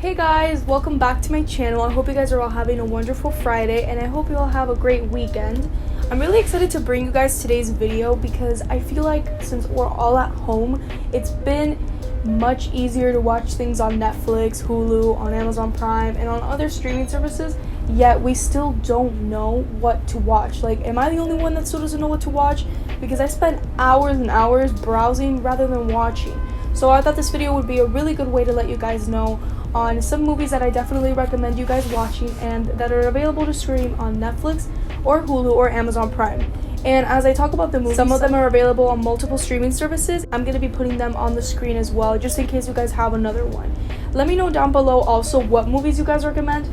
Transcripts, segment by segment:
Hey guys, welcome back to my channel. I hope you guys are all having a wonderful Friday and I hope you all have a great weekend. I'm really excited to bring you guys today's video because I feel like since we're all at home, it's been much easier to watch things on Netflix, Hulu, on Amazon Prime, and on other streaming services, yet we still don't know what to watch. Like, am I the only one that still doesn't know what to watch? Because I spent hours and hours browsing rather than watching. So I thought this video would be a really good way to let you guys know on some movies that I definitely recommend you guys watching and that are available to stream on Netflix or Hulu or Amazon Prime. And as I talk about the movies, some of them are available on multiple streaming services. I'm going to be putting them on the screen as well, just in case you guys have another one. Let me know down below also what movies you guys recommend,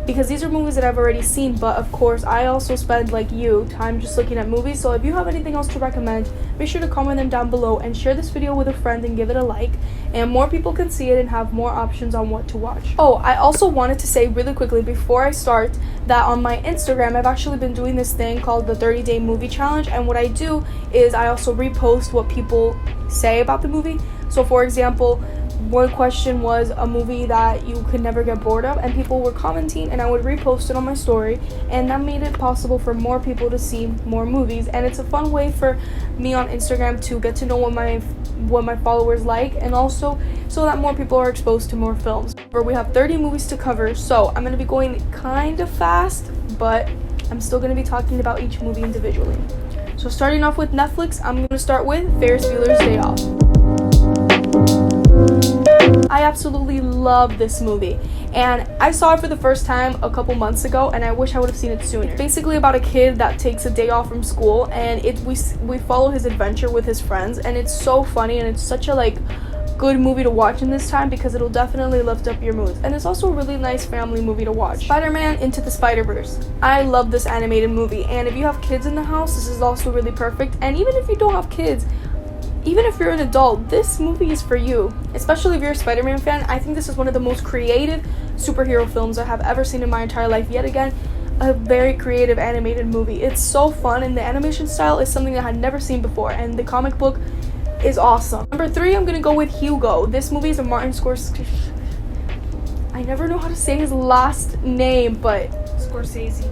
because these are movies that I've already seen, but of course I also spend, like you, time just looking at movies. So if you have anything else to recommend, make sure to comment them down below and share this video with a friend and give it a like, and more people can see it and have more options on what to watch. Oh, I also wanted to say really quickly before I start that on my Instagram I've actually been doing this thing called the 30-day movie challenge, and what I do is I also repost what people say about the movie. So for example, one question was a movie that you could never get bored of, and people were commenting and I would repost it on my story, and that made it possible for more people to see more movies. And it's a fun way for me on Instagram to get to know what my followers like, and also so that more people are exposed to more films. We have 30 movies to cover, so I'm going to be going kind of fast, but I'm still going to be talking about each movie individually. So starting off with Netflix, I'm going to start with Ferris Bueller's Day Off. I absolutely love this movie, and I saw it for the first time a couple months ago, and I wish I would have seen it sooner. It's basically about a kid that takes a day off from school, and we follow his adventure with his friends, and it's so funny, and it's such a good movie to watch in this time because it'll definitely lift up your moods. And it's also a really nice family movie to watch. Spider-Man Into the Spider-Verse. I love this animated movie, and if you have kids in the house, this is also really perfect. And even if you don't have kids, even if you're an adult, this movie is for you. Especially if you're a Spider-Man fan, I think this is one of the most creative superhero films I have ever seen in my entire life. Yet again, a very creative animated movie. It's so fun, and the animation style is something that I had never seen before, and the comic book is awesome. Number 3, I'm gonna go with Hugo. This movie is a Martin Scorsese. I never know how to say his last name, but Scorsese.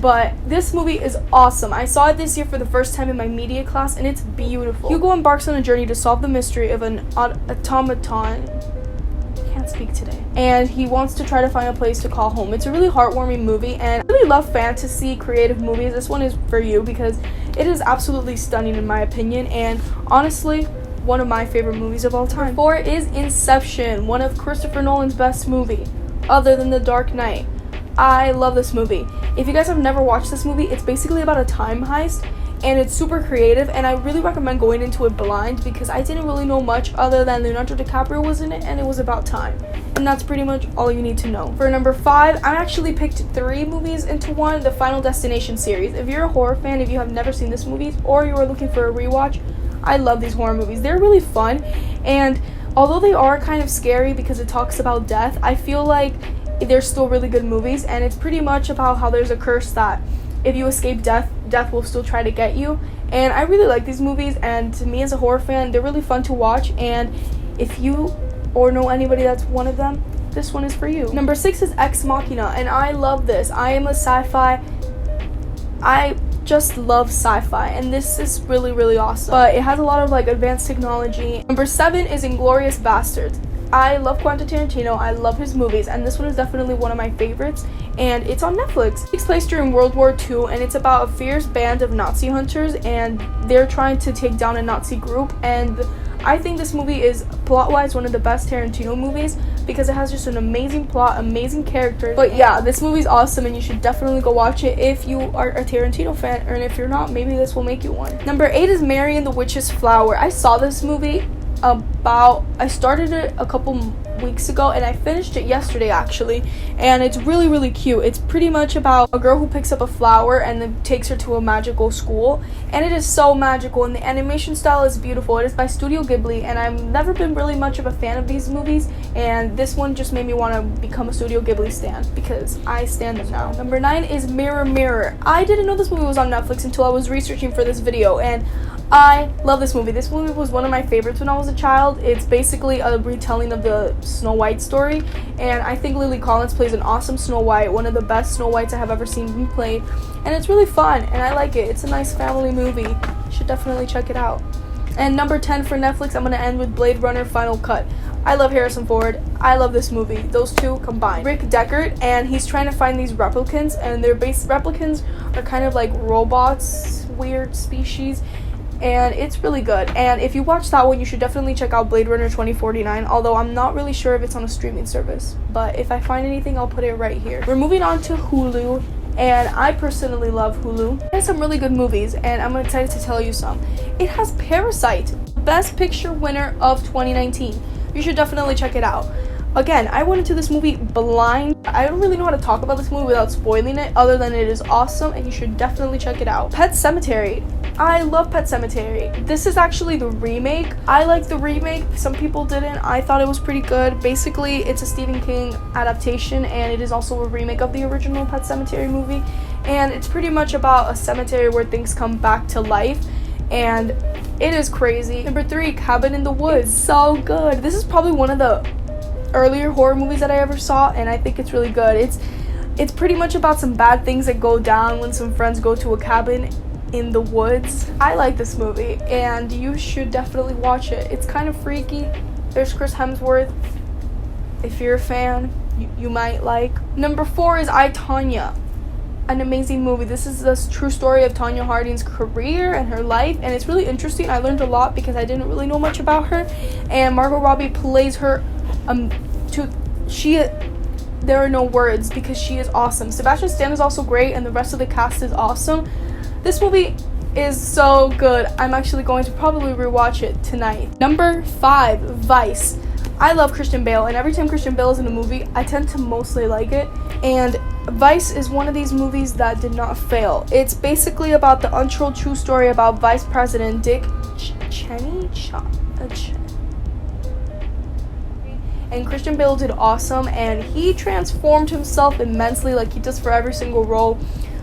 But this movie is awesome. I saw it this year for the first time in my media class, and it's beautiful. Hugo embarks on a journey to solve the mystery of an automaton. I can't speak today. And he wants to try to find a place to call home. It's a really heartwarming movie, and I really love fantasy creative movies. This one is for you because it is absolutely stunning in my opinion, and honestly, one of my favorite movies of all time. Number 4 is Inception, one of Christopher Nolan's best movie, other than The Dark Knight. I love this movie. If you guys have never watched this movie, it's basically about a time heist, and it's super creative, and I really recommend going into it blind because I didn't really know much other than Leonardo DiCaprio was in it, and it was about time. And that's pretty much all you need to know. For number 5, I actually picked 3 movies into one, the Final Destination series. If you're a horror fan, if you have never seen this movie, or you are looking for a rewatch, I love these horror movies. They're really fun, and although they are kind of scary because it talks about death, I feel like they're still really good movies, and it's pretty much about how there's a curse that if you escape death will still try to get you. And I really like these movies, and to me as a horror fan, they're really fun to watch, and if you or know anybody that's one of them, this one is for you. Number 6 is Ex Machina, and I love this. I am a sci-fi. I just love sci-fi, and this is really, really awesome. But it has a lot of advanced technology. Number 7 is Inglourious Basterds. I love Quentin Tarantino, I love his movies, and this one is definitely one of my favorites, and it's on Netflix. It takes place during World War II, and it's about a fierce band of Nazi hunters, and they're trying to take down a Nazi group, and I think this movie is, plot-wise, one of the best Tarantino movies, because it has just an amazing plot, amazing characters. But yeah, this movie's awesome, and you should definitely go watch it if you are a Tarantino fan, and if you're not, maybe this will make you one. Number 8 is Mary and the Witch's Flower. I saw this movie I started it a couple weeks ago, and I finished it yesterday actually, and it's really, really cute. It's pretty much about a girl who picks up a flower and then takes her to a magical school, and it is so magical, and the animation style is beautiful. It is by Studio Ghibli, and I've never been really much of a fan of these movies, and this one just made me want to become a Studio Ghibli stan because I stan them now. Number 9 is Mirror Mirror. I didn't know this movie was on Netflix until I was researching for this video, and I love this movie. This movie was one of my favorites when I was a child, Child. It's basically a retelling of the Snow White story, and I think Lily Collins plays an awesome Snow White, one of the best Snow Whites I have ever seen being played, and it's really fun, and I like it. It's a nice family movie. You should definitely check it out. And number 10 for Netflix, I'm going to end with Blade Runner Final Cut. I love Harrison Ford. I love this movie. Those two combined. Rick Deckard, and he's trying to find these replicants, and replicants are kind of like robots, weird species, and it's really good. And if you watch that one, you should definitely check out Blade Runner 2049, although I'm not really sure if it's on a streaming service, but if I find anything, I'll put it right here. We're moving on to Hulu, and I personally love Hulu. It has some really good movies, and I'm excited to tell you some. It has Parasite, Best Picture winner of 2019. You should definitely check it out. Again, I went into this movie blind. I don't really know how to talk about this movie without spoiling it, other than it is awesome, and you should definitely check it out. Pet Sematary. I love Pet Sematary. This is actually the remake. I like the remake. Some people didn't. I thought it was pretty good. Basically, it's a Stephen King adaptation, and it is also a remake of the original Pet Sematary movie. And it's pretty much about a cemetery where things come back to life, and it is crazy. Number 3, Cabin in the Woods. It's so good. This is probably one of the earlier horror movies that I ever saw, and I think it's really good. It's pretty much about some bad things that go down when some friends go to a cabin in the woods. I like this movie, and you should definitely watch it. It's kind of freaky. There's Chris Hemsworth. If you're a fan, you might like. Number 4 is I, Tonya. An amazing movie. This is the true story of Tonya Harding's career and her life, and it's really interesting. I learned a lot because I didn't really know much about her, and Margot Robbie plays her there are no words because she is awesome. Sebastian Stan is also great, and the rest of the cast is awesome. This movie is so good. I'm actually going to probably rewatch it tonight. Number 5, Vice. I love Christian Bale, and every time Christian Bale is in a movie, I tend to mostly like it. And Vice is one of these movies that did not fail. It's basically about the untold true story about Vice President Dick Cheney. And Christian Bale did awesome, and he transformed himself immensely like he does for every single role.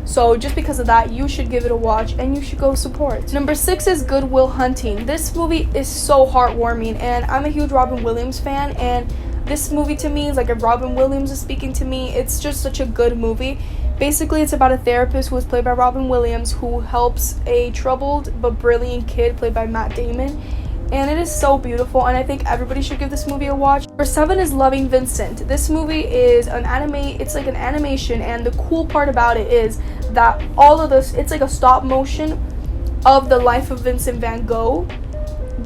So just because of that, you should give it a watch, and you should go support. Number 6 is Good Will Hunting. This movie is so heartwarming, and I'm a huge Robin Williams fan, and this movie to me is like if Robin Williams is speaking to me. It's just such a good movie. Basically, it's about a therapist who is played by Robin Williams who helps a troubled but brilliant kid played by Matt Damon. And it is so beautiful, and I think everybody should give this movie a watch. Number 7 is Loving Vincent. This movie is it's like an animation, and the cool part about it is that all of this, it's like a stop motion of the life of Vincent van Gogh.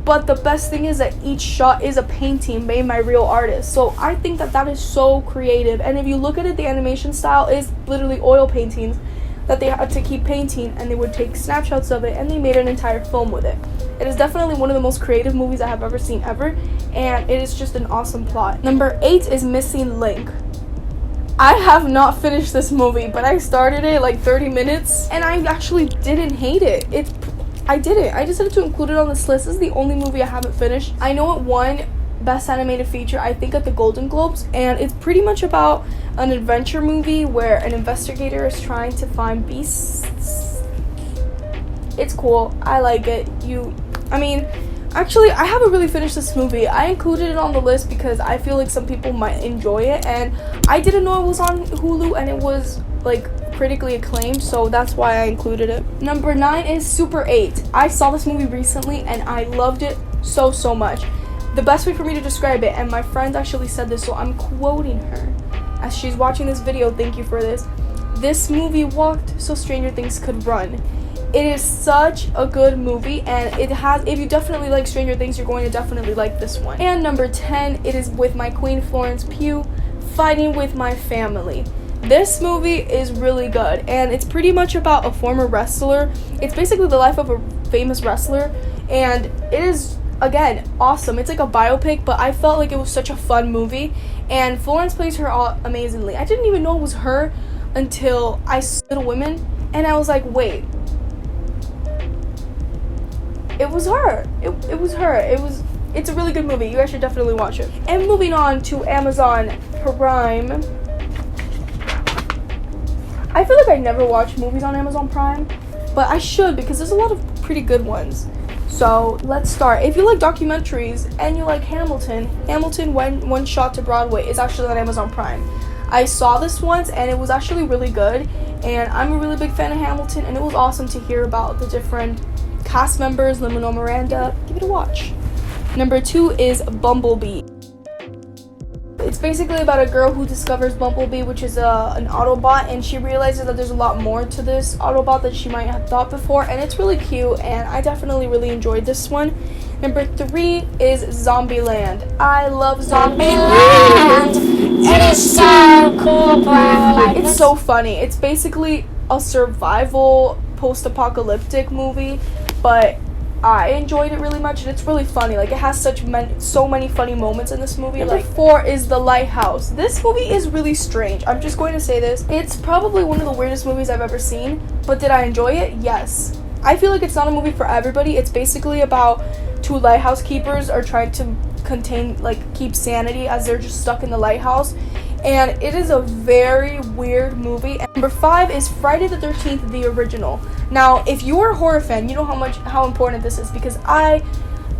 But the best thing is that each shot is a painting made by real artists. So I think that is so creative. And if you look at it, the animation style is literally oil paintings that they had to keep painting, and they would take snapshots of it, and they made an entire film with it. It is definitely one of the most creative movies I have ever seen ever, and it is just an awesome plot. Number 8 is Missing Link. I have not finished this movie, but I started it like 30 minutes, and I actually didn't hate it. I didn't. I decided to include it on this list. This is the only movie I haven't finished. I know it won Best Animated Feature, I think, at the Golden Globes, and it's pretty much about an adventure movie where an investigator is trying to find beasts. It's cool. I like it. Actually, I haven't really finished this movie. I included it on the list because I feel like some people might enjoy it, and I didn't know it was on Hulu, and it was like critically acclaimed, so that's why I included it. Number 9 is Super 8. I saw this movie recently, and I loved it so much. The best way for me to describe it, and my friend actually said this, so I'm quoting her as she's watching this video. Thank you for this. This movie walked so Stranger Things could run. It is such a good movie, and if you definitely like Stranger Things, you're going to definitely like this one. And number 10, it is with my queen Florence Pugh, Fighting with My Family. This movie is really good, and it's pretty much about a former wrestler. It's basically the life of a famous wrestler, and it is, again, awesome. It's like a biopic, but I felt like it was such a fun movie, and Florence plays her all amazingly. I didn't even know it was her until I saw Little Women, and I was like, wait, it was her. It was her. It's a really good movie. You guys should definitely watch it. And moving on to Amazon Prime. I feel like I never watch movies on Amazon Prime, but I should because there's a lot of pretty good ones. So let's start. If you like documentaries and you like Hamilton, When One Shot to Broadway is actually on Amazon Prime. I saw this once and it was actually really good, and I'm a really big fan of Hamilton, and it was awesome to hear about the different cast members. Lin-Manuel Miranda. Give it a watch. Number 2 is Bumblebee. It's basically about a girl who discovers Bumblebee, which is an Autobot, and she realizes that there's a lot more to this Autobot than she might have thought before, and it's really cute, and I definitely really enjoyed this one. Number 3 is Zombieland. I love Zombieland. It is so cool, bro. It's so funny. It's basically a survival post-apocalyptic movie, but I enjoyed it really much, and it's really funny. Like, it has so many funny moments in this movie. Number 4 is The Lighthouse. This movie is really strange. I'm just going to say this. It's probably one of the weirdest movies I've ever seen, but did I enjoy it? Yes. I feel like it's not a movie for everybody. It's basically about 2 lighthouse keepers are trying to keep sanity as they're just stuck in the lighthouse. And it is a very weird movie. And number 5 is Friday the 13th, the original. Now, if you're a horror fan, you know how important this is, because I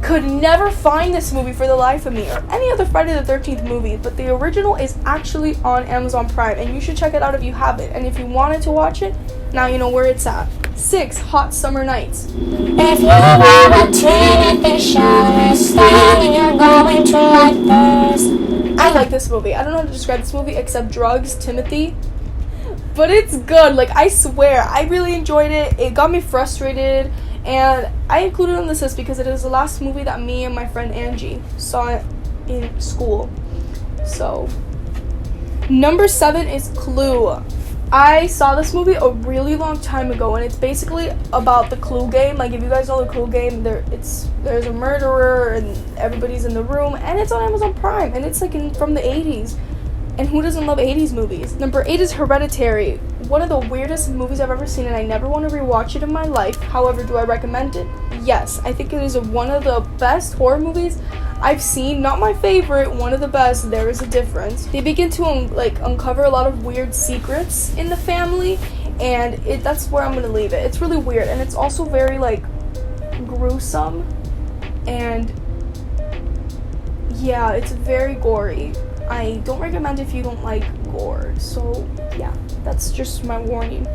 could never find this movie for the life of me, or any other Friday the 13th movie, but the original is actually on Amazon Prime, and you should check it out if you haven't. And if you wanted to watch it, now you know where it's at. 6, Hot Summer Nights. If you were a TV show, then you're going to like this. I like this movie. I don't know how to describe this movie except drugs, Timothy. But it's good. Like, I swear, I really enjoyed it. It got me frustrated, and I included it on this list because it is the last movie that me and my friend Angie saw in school. So, number 7 is Clue. I saw this movie a really long time ago, and it's basically about the Clue game. Like, if you guys know the Clue game, there's a murderer, and everybody's in the room, and it's on Amazon Prime, and it's like from the 80s. And who doesn't love 80s movies? Number 8 is Hereditary. One of the weirdest movies I've ever seen, and I never want to rewatch it in my life. However, do I recommend it? Yes. I think it is one of the best horror movies I've seen. Not my favorite, one of the best. There is a difference. They begin to uncover a lot of weird secrets in the family, and that's where I'm going to leave it. It's really weird, and it's also very gruesome, and yeah, it's very gory. I don't recommend if you don't like gore. So yeah, that's just my warning.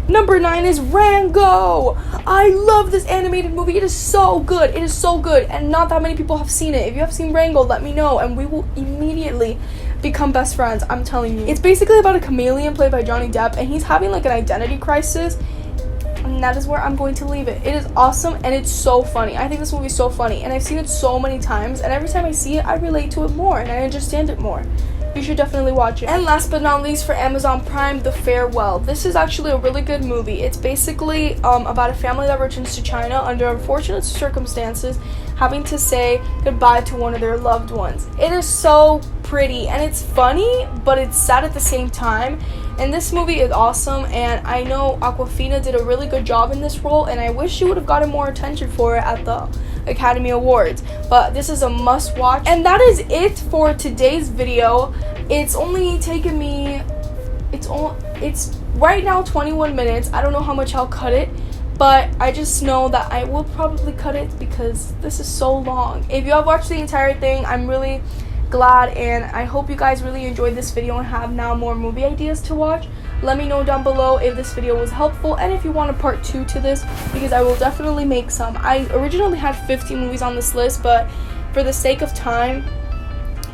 Number 9 is Rango. I love this animated movie. It is so good. It is so good, and not that many people have seen it. If you have seen Rango, let me know, and we will immediately become best friends. I'm telling you. It's basically about a chameleon played by Johnny Depp, and he's having an identity crisis. And that is where I'm going to leave it. It is awesome, and it's so funny. I think this movie is so funny, and I've seen it so many times, and every time I see it, I relate to it more, and I understand it more. You should definitely watch it. And last but not least, for Amazon Prime, The Farewell. This is actually a really good movie. It's basically about a family that returns to China under unfortunate circumstances, having to say goodbye to one of their loved ones. It is so pretty, and it's funny, but it's sad at the same time. And this movie is awesome, and I know Awkwafina did a really good job in this role, and I wish she would have gotten more attention for it at the Academy Awards. But this is a must watch. And that is it for today's video. It's only taken me, it's right now 21 minutes. I don't know how much I'll cut it, but I just know that I will probably cut it because this is so long. If you have watched the entire thing, I'm really glad, and I hope you guys really enjoyed this video and have now more movie ideas to watch. Let me know down below if this video was helpful, and if you want a part 2 to this, because I will definitely make some. I originally had 50 movies on this list, but for the sake of time,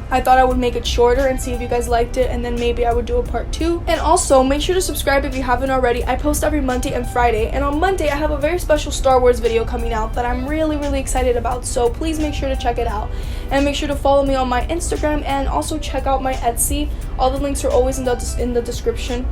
I thought I would make it shorter and see if you guys liked it, and then maybe I would do a part 2. And also, make sure to subscribe if you haven't already. I post every Monday and Friday, and on Monday I have a very special Star Wars video coming out that I'm really excited about, so please make sure to check it out. And make sure to follow me on my Instagram, and also check out my Etsy. All the links are always in the description.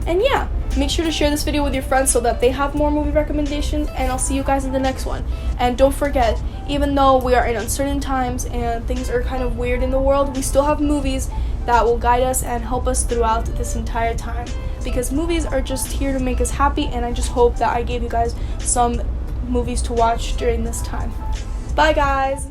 And yeah, make sure to share this video with your friends so that they have more movie recommendations, and I'll see you guys in the next one. And don't forget, even though we are in uncertain times and things are kind of weird in the world, we still have movies that will guide us and help us throughout this entire time, because movies are just here to make us happy, and I just hope that I gave you guys some movies to watch during this time. Bye guys!